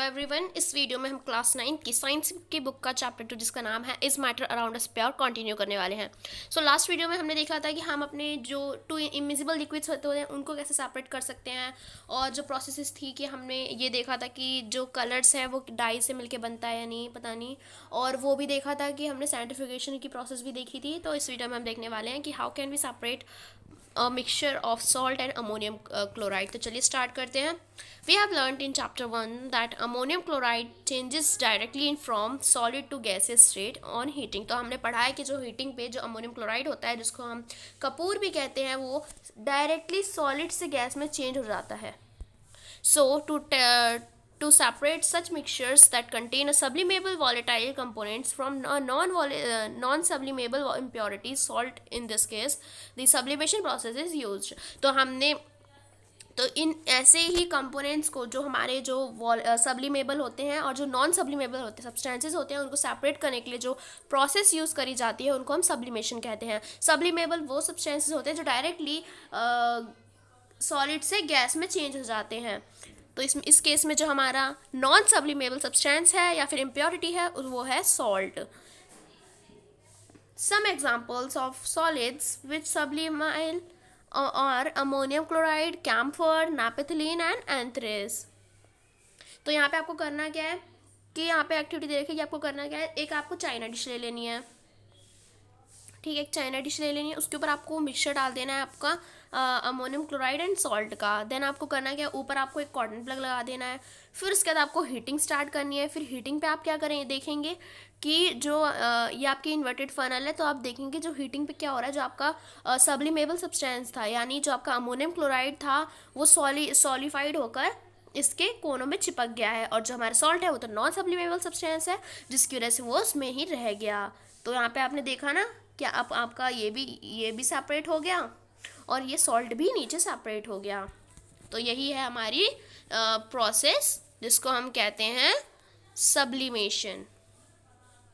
Hello everyone, इस video में हम क्लास 9 की साइंस की बुक का चैप्टर 2 जिसका नाम है is matter around us pure continue करने वाले हैं। सो लास्ट वीडियो में हमने देखा था कि हम अपने जो टू इमिजिबल लिक्विड्स होते हैं उनको कैसे सेपरेट कर सकते हैं, और जो प्रोसेसेस थी कि हमने ये देखा था कि जो कलर्स हैं वो डाई से मिलके बनता है या नहीं पता नहीं, और वो भी देखा था कि हमने साइंटिफिकेशन की प्रोसेस भी देखी थी। तो इस वीडियो में हम देखने वाले हैं कि how can we separate a mixture of salt and ammonium chloride। तो चलिए स्टार्ट करते हैं। We have learned in chapter 1 that ammonium chloride changes directly in from solid to gaseous state on heating। तो हमने पढ़ा है कि जो हीटिंग पे जो अमोनियम क्लोराइड होता है जिसको हम कपूर भी कहते हैं, वो डायरेक्टली सॉलिड से गैस में चेंज हो जाता है। So to separate such mixtures that contain a sublimable volatile components from a non-sublimable impurities, salt in this case, the sublimation process is used। तो इन ऐसे ही कंपोनेंट्स को जो हमारे जो सब्लिमेबल होते हैं और जो नॉन सब्लिमेबल होते हैं सब्सटेंसेस होते हैं, उनको सेपरेट करने के लिए जो प्रोसेस यूज़ करी जाती है उनको हम सब्लिमेशन कहते हैं। सब्लिमेबल वो सब्सटेंसेस होते हैं जो डायरेक्टली सॉलिड से गैस में चेंज हो जाते हैं। तो इस केस में जो हमारा नॉन सब्लिमेबल सब्सटेंस है या फिर इम्प्योरिटी है वो है salt. Some examples of solids which sublimate और ammonium chloride, camphor, naphthalene and anthracene. तो यहाँ पे आपको करना क्या है कि यहाँ पे एक्टिविटी देखिए कि आपको करना क्या है। एक आपको चाइना डिश ले लेनी है, ठीक है, एक चाइना डिश ले लेनी है, उसके ऊपर आपको मिक्सचर डाल देना है आपका अमोनियम क्लोराइड एंड सॉल्ट का। देन आपको करना क्या है, ऊपर आपको एक कॉटन प्लग लगा देना है। फिर उसके बाद आपको हीटिंग स्टार्ट करनी है। फिर हीटिंग पे आप क्या करें देखेंगे कि जो ये आपकी इन्वर्टेड फनल है, तो आप देखेंगे जो हीटिंग पे क्या हो रहा है, जो आपका सब्लिमेबल सब्सटेंस था यानी जो आपका अमोनियम क्लोराइड था वो सॉलिफाइड होकर इसके कोनों में चिपक गया है, और जो हमारा सॉल्ट है वो तो नॉन सब्लिमेबल सब्सटेंस है जिसकी वजह से वो उसमें ही रह गया। तो यहाँ पे आपने देखा ना कि आपका ये भी सेपरेट हो गया और ये सॉल्ट भी नीचे सेपरेट हो गया। तो यही है हमारी प्रोसेस जिसको हम कहते हैं सब्लिमेशन।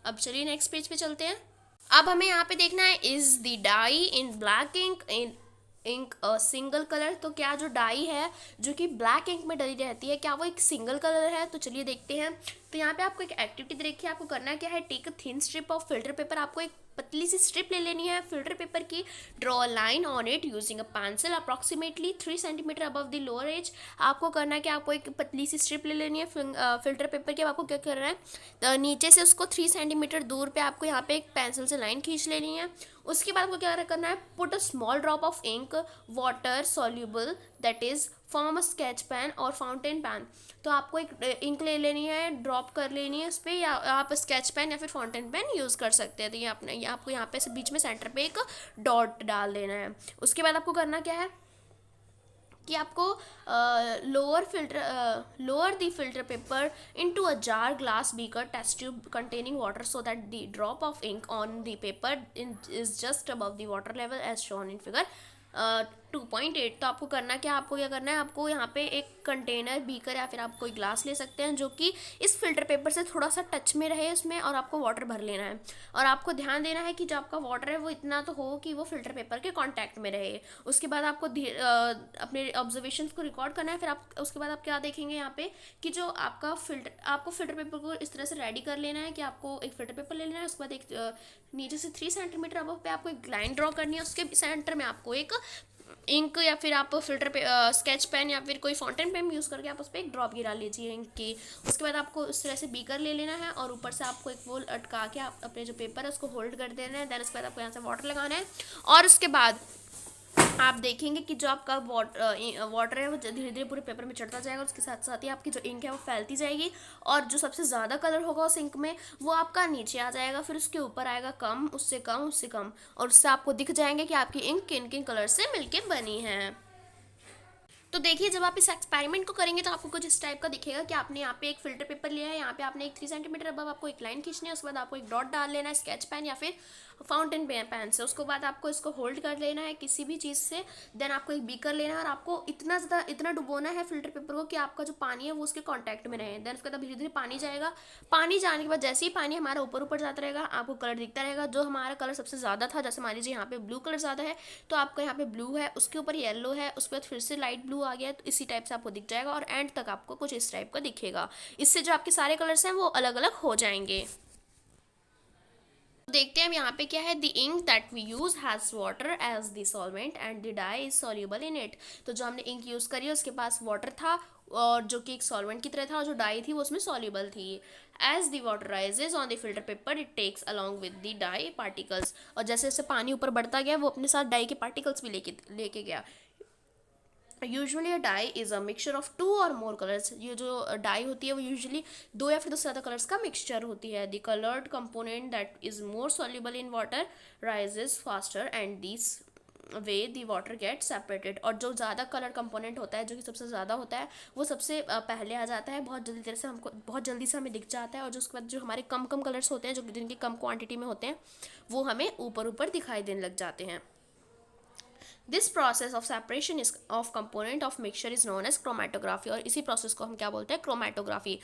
अब चलिए नेक्स्ट पेज पे चलते हैं। अब हमें यहाँ पे देखना है is the dye in black ink single colour. तो क्या जो डाई है जो कि ब्लैक इंक में डली रहती है, क्या वो एक सिंगल कलर है? तो चलिए देखते हैं। तो यहाँ पे आपको एक एक्टिविटी दे रखी है, आपको करना क्या है, take a thin strip of filter paper. आपको एक पतली सी स्ट्रिप ले लेनी है फिल्टर पेपर की। Draw a line on it using a pencil approximately 3 centimetre above the lower edge. आपको करना है कि आपको एक पतली सी स्ट्रिप ले लेनी है फिल्टर पेपर की। आपको क्या करना है, तो नीचे से उसको 3 सेंटीमीटर दूर पे आपको यहाँ पे एक पेंसिल से लाइन खींच लेनी है। उसके बाद आपको क्या करना है, put a small drop of ink water soluble that is form a sketch pen और फाउंटेन पेन। तो आपको एक इंक ले लेनी है, ड्रॉप कर लेनी है उस पर, या आप स्केच पेन या फिर फाउंटेन पेन यूज़ कर सकते हैं। तो ये आपको यहाँ पे बीच में सेंटर पे एक डॉट डाल देना है। उसके बाद आपको करना क्या है कि आपको lower the filter paper into a jar, glass, beaker, test tube containing water so that the drop of ink on the paper is just above the water level as shown in figure 2.8। तो आपको करना क्या, आपको क्या करना है, आपको यहाँ पे एक कंटेनर, बीकर या फिर आप कोई ग्लास ले सकते हैं जो कि इस फिल्टर पेपर से थोड़ा सा टच में रहे उसमें, और आपको वाटर भर लेना है। और आपको ध्यान देना है कि जो आपका वाटर है वो इतना तो हो कि वो फिल्टर पेपर के कांटेक्ट में रहे। उसके बाद आपको अपने ऑब्जर्वेशंस को रिकॉर्ड करना है। फिर आप उसके बाद आप क्या देखेंगे यहाँ पे कि जो आपको फिल्टर पेपर को इस तरह से रेडी कर लेना है कि आपको एक फिल्टर पेपर ले लेना है। उसके बाद एक नीचे से 3 सेंटीमीटर अबव पे आपको एक लाइन ड्रॉ करनी है। उसके सेंटर में आपको एक इंक या फिर आप फिल्टर पे स्केच पेन या फिर कोई फाउंटेन पेन यूज़ करके आप उस पर एक ड्रॉप गिरा लीजिए इंक की। उसके बाद आपको उस तरह से बीकर ले लेना है और ऊपर से आपको एक वो अटका के आप अपने जो पेपर है उसको होल्ड कर देना है। देन उसके बाद आपको यहाँ से वाटर लगाना है, और उसके बाद आप देखेंगे कि जो आपका वाटर है वो धीरे धीरे पूरे पेपर में चढ़ता जाएगा। उसके साथ साथ ही आपकी जो इंक है वो फैलती जाएगी, और जो सबसे ज़्यादा कलर होगा उस इंक में वो आपका नीचे आ जाएगा, फिर उसके ऊपर आएगा कम, उससे कम, उससे कम, और उससे आपको दिख जाएंगे कि आपकी इंक किन किन कलर से मिलके बनी है। तो देखिए जब आप इस एक्सपेरिमेंट को करेंगे तो आपको कुछ इस टाइप का दिखेगा कि आपने यहाँ पे एक फिल्टर पेपर लिया है, यहाँ पे आपने एक 3 सेंटीमीटर अबव आपको एक लाइन खींचनी है। उसके बाद आपको एक डॉट डाल लेना है स्केच पेन या फिर फाउंटेन पेन से। उसके बाद आपको इसको होल्ड कर लेना है किसी भी चीज़ से। देन आपको एक बीकर लेना है और आपको इतना डुबोना है फिल्टर पेपर को कि आपका जो पानी है वो उसके कॉन्टैक्ट में रहे। देन उसके बाद धीरे धीरे पानी जाएगा। पानी जाने के बाद जैसे ही पानी हमारा ऊपर ऊपर जाता रहेगा आपको कलर दिखता रहेगा। जो हमारा कलर सबसे ज़्यादा था, जैसे मान लीजिए यहाँ पे ब्लू कलर ज़्यादा है तो आपका यहाँ पे ब्लू है, उसके ऊपर येलो है, उसके बाद फिर से लाइट ब्लू ब्लू आ गया है, तो इसी टाइप से आपको दिख जाएगा और एंड तक आपको कुछ इस टाइप का दिखेगा। इससे जो आपके सारे कलर्स हैं वो अलग अलग हो जाएंगे। देखते हैं अब यहाँ पे क्या है, the ink that we use has water as the solvent and the dye is soluble in it. तो जो हमने इंक यूज़ करी है उसके पास वाटर था और जो कि एक सॉल्वेंट की तरह था, और जो डाई थी वो उसमें सॉल्यूबल थी। As the water rises on the filter paper it takes along with the dye particles. और जैसे जैसे पानी ऊपर बढ़ता गया वो अपने साथ डाई के पार्टिकल्स भी लेके गया। Usually a dye is a mixture of two or more colours. ये जो डाई होती है वो यूजुअली दो या फिर दो से ज़्यादा कलर्स का मिक्सचर होती है। The coloured component that is more soluble in water rises faster and this way the water get separated. और जो ज़्यादा कलर कंपोनेंट होता है, जो कि सबसे ज़्यादा होता है, वो सबसे पहले आ जाता है, बहुत जल्दी से हमें दिख जाता है। और जो उसके बाद जो हमारे कम कम कलर्स होते हैं, जो जिनकी कम क्वांटिटी में होते हैं, वो हमें ऊपर ऊपर दिखाई देने लग जाते हैं। This process of separation is of component of mixture is known as chromatography. और इसी प्रोसेस को हम क्या बोलते हैं, chromatography.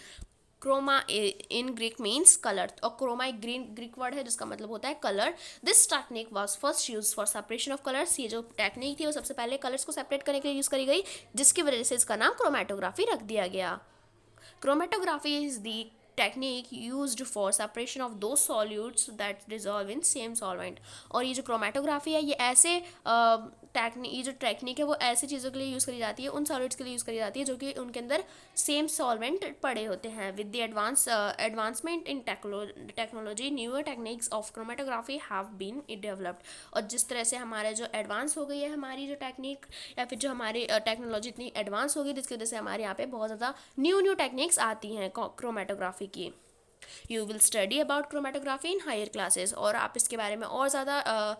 Chroma in Greek means colour, और क्रोमा एक ग्रीक वर्ड है जिसका मतलब होता है colour. This technique was first use for separation of colours. ये जो टेक्निक थी वो सबसे पहले कलर्स को सेपरेट करने के लिए यूज करी गई, जिसकी वजह से इसका नाम क्रोमेटोग्राफी रख दिया गया। Chromatography is the technique used for separation of those solutes that dissolve in same solvent। और ये जो क्रोमेटोग्राफी है ये ऐसे ये जो टेक्निक है वो ऐसी चीज़ों के लिए यूज़ करी जाती है, उन सॉलिड्स के लिए यूज़ करी जाती है जो कि उनके अंदर सेम सॉल्वेंट पड़े होते हैं। With the advancement in technology newer techniques of chromatography have been developed. और जिस तरह से हमारे जो एडवांस हो गई है हमारी जो टेक्निक, या फिर जो हमारी टेक्नोलॉजी इतनी एडवांस हो गई जिसकी वजह से हमारे यहाँ पे बहुत ज़्यादा न्यू टेक्निक्स आती हैं क्रोमेटोग्राफी की। You will study about chromatography in higher classes. और आप इसके बारे में और ज़्यादा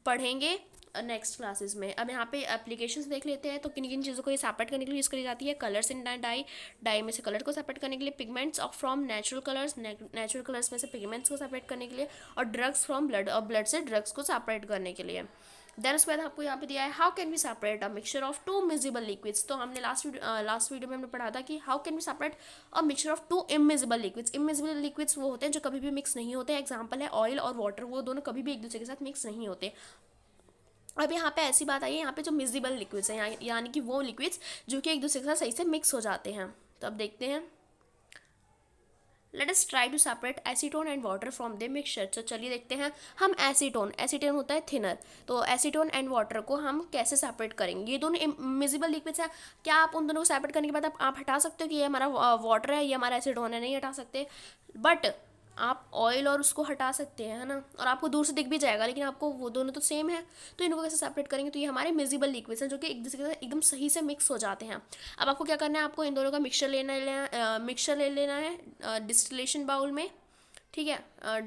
पढ़ेंगे नेक्स्ट क्लासेस में। अब यहाँ पे एप्लीकेशंस देख लेते हैं। तो किन किन चीज़ों को ये सेपरेट करने के लिए यूज़ करी जाती है, कलर्स इन डाई, डाई में से कलर को सेपरेट करने के लिए, pigments of from natural colours, natural colours में से पिगमेंट्स को सेपरेट करने के लिए, और ड्रग्स फ्रॉम ब्लड, और ब्लड से ड्रग्स को सेपरेट करने के लिए। देन उसके बाद आपको यहाँ पे दिया है how can we separate a mixture of two miscible liquids. तो हमने लास्ट वीडियो में हमने पढ़ा था कि how can we separate a mixture of two immiscible liquids. Immiscible liquids वो होते हैं जो कभी भी मिक्स नहीं होते। एग्जाम्पल है ऑयल और वाटर, वो दोनों कभी भी एक दूसरे के साथ मिक्स नहीं होते। अब यहाँ पे ऐसी बात आई है, यहाँ पे जो मिजिबल लिक्विड्स हैं यानी कि वो लिक्विड्स जो कि एक दूसरे के साथ सही से मिक्स हो जाते हैं। तो अब देखते हैं, let us try to separate acetone and water from the mixture. तो चलिए देखते हैं हम एसीटोन होता है थिनर, तो एसीटोन एंड वाटर को हम कैसे सेपरेट करेंगे। ये दोनों मिजिबल लिक्विड्स हैं। क्या आप उन दोनों को सेपरेट करने के बाद आप हटा सकते हो कि ये हमारा वाटर है, ये हमारा एसीटोन है? नहीं हटा सकते। बट आप ऑयल और उसको हटा सकते हैं, है ना, और आपको दूर से दिख भी जाएगा, लेकिन आपको वो दोनों तो सेम है। तो इनको कैसे सेपरेट करेंगे? तो ये हमारे मिजिबल लिक्विड्स हैं जो कि एक दूसरे के साथ एकदम सही से मिक्स हो जाते हैं। अब आपको क्या करना है, आपको इन दोनों का मिक्सचर ले लेना है डिस्टिलेशन बाउल में, ठीक है,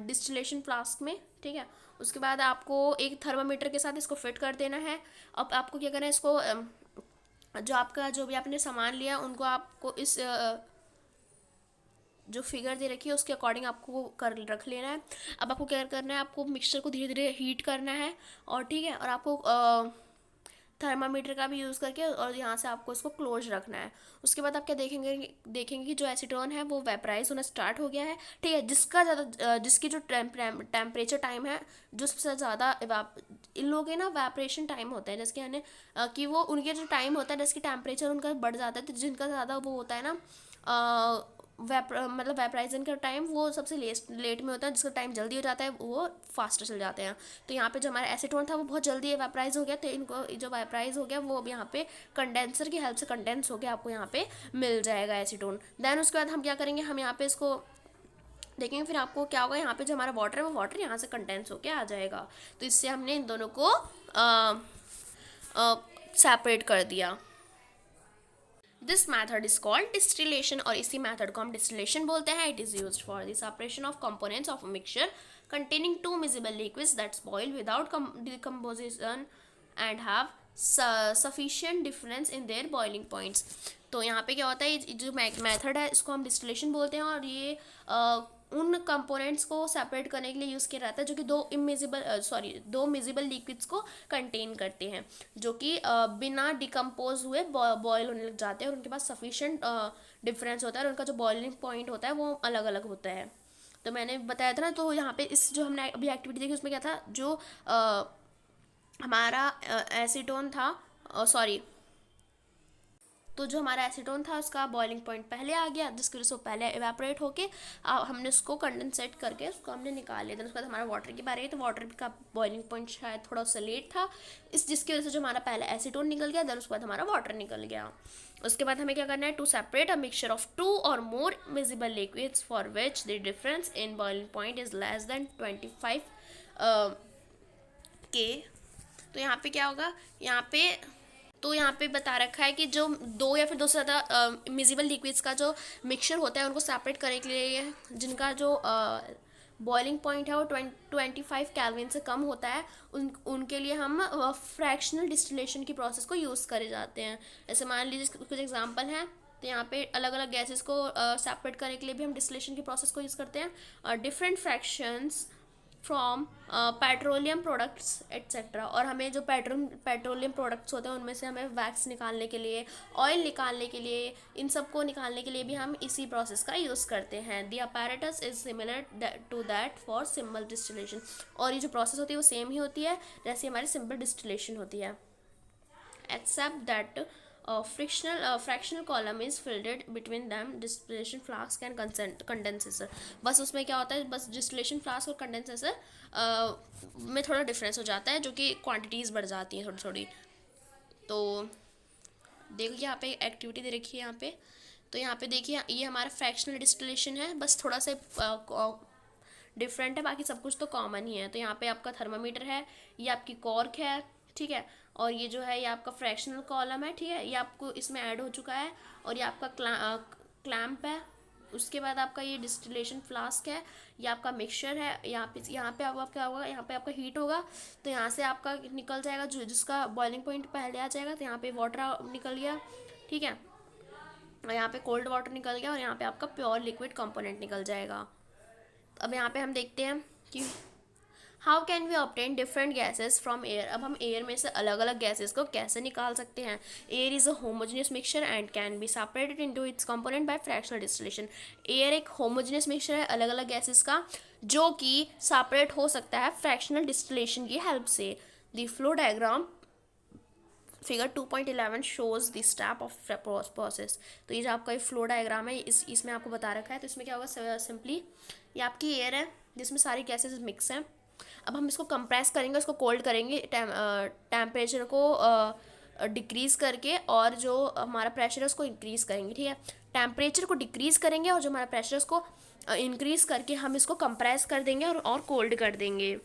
डिस्टिलेशन फ्लास्क में, ठीक है। उसके बाद आपको एक थर्मामीटर के साथ इसको फिट कर देना है। अब आपको क्या करना है, इसको जो भी आपने सामान लिया उनको आपको इस जो फिगर दे रखी है उसके अकॉर्डिंग आपको कर रख लेना है। अब आपको क्या करना है, आपको मिक्सचर को धीरे धीरे हीट करना है, और ठीक है, और आपको थर्मामीटर का भी यूज़ करके और यहाँ से आपको इसको क्लोज रखना है। उसके बाद आप क्या देखेंगे कि जो एसीटोन है वो वेपराइज होना स्टार्ट हो गया है, ठीक है। जिसकी जो टेम्परेचर टाइम है, जो सबसे ज़्यादा इन लोगों के ना वेपरेशन टाइम होता है, जैसे यानी कि वो उनके जो टाइम होता है जिसकी टेम्परेचर उनका बढ़ जाता है, तो जिनका ज़्यादा वो होता है ना मतलब वेपराइजन का टाइम वो सबसे लेट में होता है, जिसका टाइम जल्दी हो जाता है वो फास्टर चल जाते हैं। तो यहाँ पे जो हमारा एसीटोन था वो बहुत जल्दी वेपराइज हो गया, तो इनको जो वेपराइज हो गया वो अब यहाँ पे कंडेंसर की हेल्प से कंडेंस हो गया, आपको यहाँ पे मिल जाएगा एसीटोन। देन उसके बाद हम क्या करेंगे, हम यहाँ पे इसको देखेंगे, फिर आपको क्या होगा, यहाँ पे जो हमारा वाटर है वो वाटर यहाँ से कंडेंस होके आ जाएगा। तो इससे हमने इन दोनों को सेपरेट कर दिया। This method is called distillation, और इसी मैथड को हम डिस्टिलेशन बोलते हैं। It is used for the separation of components of mixture containing two miscible liquids that boil without decomposition and have sufficient difference in their boiling points। तो यहाँ पे क्या होता है, ये जो मेथड है इसको हम डिस्टिलेशन बोलते हैं, और ये उन कंपोनेंट्स को सेपरेट करने के लिए यूज़ किया जाता है जो कि दो मिजिबल लिक्विड्स को कंटेन करते हैं, जो कि बिना डिकम्पोज हुए बॉयल होने लग जाते हैं, और उनके पास सफिशिएंट डिफरेंस होता है, और उनका जो बॉइलिंग पॉइंट होता है वो अलग अलग होता है। तो मैंने बताया था ना, तो यहाँ पे इस जो हमने अभी एक्टिविटी देखी उसमें क्या था, जो हमारा एसीटोन था, तो जो हमारा एसीटोन था उसका बॉइलिंग पॉइंट पहले आ गया, जिसकी वजह से वो पहले इवेपोरेट होके हमने उसको कंडेंसेट करके उसको हमने निकाल लिया। उसके बाद हमारा वाटर की बारी है, तो वाटर का बॉइलिंग पॉइंट शायद थोड़ा उससे लेट था, जिसकी वजह से जो हमारा पहले एसीटोन निकल गया, देन उसके बाद हमारा वाटर निकल गया। उसके बाद हमें क्या करना है, to separate a mixture of 2 or more miscible liquids for which the difference in boiling point is less than 25 K. तो यहाँ पे क्या होगा, यहाँ पे बता रखा है कि जो 2 या फिर 2 से ज़्यादा मिजिबल लिक्विड्स का जो मिक्सचर होता है उनको सेपरेट करने के लिए, जिनका जो बॉइलिंग पॉइंट है वो 25 केल्विन से कम होता है, उनके लिए हम फ्रैक्शनल डिस्टिलेशन की प्रोसेस को यूज़ करे जाते हैं। जैसे मान लीजिए कुछ एग्जांपल हैं, तो यहाँ पे अलग अलग गैसेस को सेपरेट करने के लिए भी हम डिस्टिलेशन की प्रोसेस को यूज़ करते हैं। Different fractions from petroleum products etcetera. और हमें जो पेट्रोलियम प्रोडक्ट्स होते हैं उनमें से हमें वैक्स निकालने के लिए, ऑयल निकालने के लिए, इन सब को निकालने के लिए भी हम इसी प्रोसेस का यूज़ करते हैं। The apparatus is similar to that for simple distillation. और ये जो प्रोसेस होती है वो सेम ही होती है जैसे हमारी सिंपल डिस्टिलेशन होती है, except that fractional column is filled between them distillation flask and condenser। बस उसमें क्या होता है, बस डिस्टिलेशन फ्लास्क और कंडेंसर में थोड़ा डिफरेंस हो जाता है, जो कि क्वांटिटीज़ बढ़ जाती हैं थोड़ी थोड़ी। तो देखिए यहाँ पे एक्टिविटी दे रखी है यहाँ पे, तो यहाँ पे देखिए ये हमारा फ्रैक्शनल डिस्टिलेशन है, बस थोड़ा सा डिफरेंट है, बाकी सब कुछ तो कॉमन ही है। तो यहाँ पे आपका थर्मामीटर है, ये आपकी कॉर्क है, ठीक है, और ये जो है ये आपका फ्रैक्शनल कॉलम है, ठीक है, ये आपको इसमें ऐड हो चुका है, और ये आपका क्लैंप है। उसके बाद आपका ये डिस्टिलेशन फ्लास्क है, ये आपका मिक्सचर है। यहाँ पे आपका क्या होगा, यहाँ पे आपका हीट होगा, तो यहाँ से आपका निकल जाएगा जो जिसका बॉइलिंग पॉइंट पहले आ जाएगा, तो यहाँ पे वाटर निकल गया, ठीक है, और यहाँ पे कोल्ड वाटर निकल गया, और यहाँ पे आपका प्योर लिक्विड कंपोनेंट निकल जाएगा। अब यहाँ पे हम देखते हैं कि how can we obtain different gases from air. अब हम एयर में से अलग अलग गैसेज को कैसे निकाल सकते हैं। Air is a homogeneous mixture and can be separated into its component by fractional distillation. Air एक होमोजेनियस मिक्सचर है अलग अलग गैसेज का, जो कि सेपरेट हो सकता है फ्रैक्शनल डिस्टिलेशन की हेल्प से। The flow diagram figure 2.11 shows the step of process. तो ये जो आपका फ्लो डायग्राम है इसमें आपको बता रखा है। तो इसमें क्या होगा, सिंपली ये आपकी एयर है जिसमें सारी गैसेज मिक्स हैं। अब हम इसको कंप्रेस करेंगे, उसको कोल्ड करेंगे टेम्परेचर को डिक्रीज़ करके, और जो हमारा प्रेशर है उसको इंक्रीज़ करेंगे, ठीक है। टेम्परेचर को डिक्रीज़ करेंगे और जो हमारा प्रेशर है उसको इंक्रीज़ करके हम इसको कंप्रेस कर देंगे और कोल्ड कर देंगे।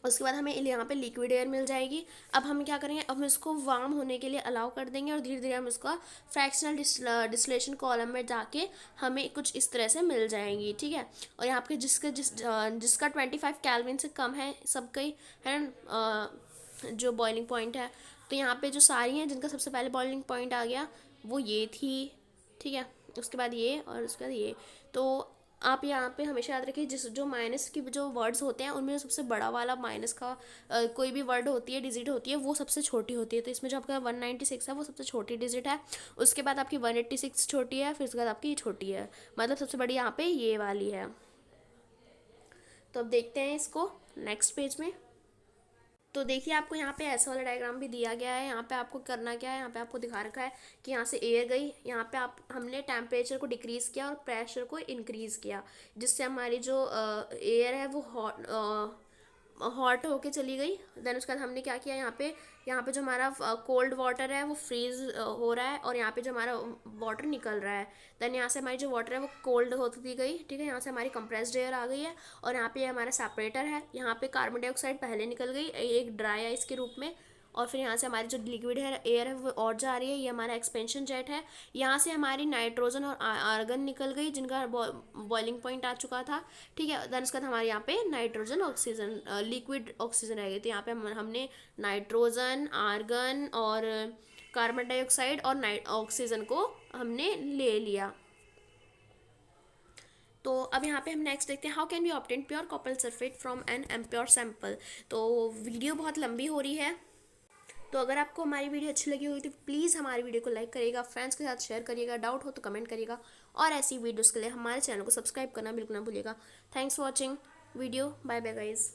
उसके बाद हमें यहाँ पे लिक्विड एयर मिल जाएगी। अब हम क्या करेंगे, अब हम इसको वार्म होने के लिए अलाउ कर देंगे, और धीरे धीरे हम इसका फ्रैक्शनल डिस्टिलेशन कॉलम में जाके हमें कुछ इस तरह से मिल जाएंगी, ठीक है। और यहाँ पे जिसका 25 केल्विन से कम है सबका ही है जो बॉइलिंग पॉइंट है। तो यहाँ पे जो सारी हैं जिनका सबसे पहले बॉइलिंग पॉइंट आ गया वो ये थी, ठीक है, उसके बाद ये और उसके बाद ये। तो आप यहाँ पे हमेशा याद रखिए जो माइनस की जो वर्ड्स होते हैं उनमें सबसे बड़ा वाला माइनस का कोई भी वर्ड होती है, डिजिट होती है, वो सबसे छोटी होती है। तो इसमें जो आपका 196 है वो सबसे छोटी डिजिट है, उसके बाद आपकी 186 छोटी है, फिर उसके बाद आपकी ये छोटी है, मतलब सबसे बड़ी यहाँ पे ये वाली है। तो अब देखते हैं इसको नेक्स्ट पेज में। तो देखिए आपको यहाँ पे ऐसा वाला डायग्राम भी दिया गया है। यहाँ पे आपको करना क्या है, यहाँ पे आपको दिखा रखा है कि यहाँ से एयर गई, यहाँ पे हमने टेम्परेचर को डिक्रीज़ किया और प्रेशर को इंक्रीज़ किया, जिससे हमारी जो एयर है वो हॉट होके चली गई। देन उसके बाद हमने क्या किया, यहाँ पे जो हमारा कोल्ड वाटर है वो फ्रीज हो रहा है, और यहाँ पे जो हमारा वाटर निकल रहा है। देन यहाँ से हमारी जो वाटर है वो कोल्ड होती गई, ठीक है, यहाँ से हमारी कंप्रेस्ड एयर आ गई है, और यहाँ पे हमारा सेपरेटर है। यहाँ पे कार्बन डाइऑक्साइड पहले निकल गई एक ड्राई आइस के रूप में, और फिर यहाँ से हमारी जो लिक्विड है एयर है वो और जा रही है, ये हमारा एक्सपेंशन जेट है। यहाँ से हमारी नाइट्रोजन और आर्गन निकल गई जिनका बॉइलिंग पॉइंट आ चुका था, ठीक है। देन उसके बाद हमारे यहाँ पे नाइट्रोजन ऑक्सीजन लिक्विड ऑक्सीजन रह गई। तो यहाँ पे हमने नाइट्रोजन, आर्गन और कार्बन डाइऑक्साइड और ऑक्सीजन को हमने ले लिया। तो अब यहाँ पे हम नेक्स्ट देखते हैं, how can we obtain pure copper sulphate from an impure sample. तो वीडियो बहुत लंबी हो रही है, तो अगर आपको हमारी वीडियो अच्छी लगी होगी तो प्लीज़ हमारी वीडियो को लाइक करिएगा, फ्रेंड्स के साथ शेयर करिएगा, डाउट हो तो कमेंट करिएगा, और ऐसी वीडियोस के लिए हमारे चैनल को सब्सक्राइब करना बिल्कुल ना भूलिएगा। Thanks for watching video, bye bye guys.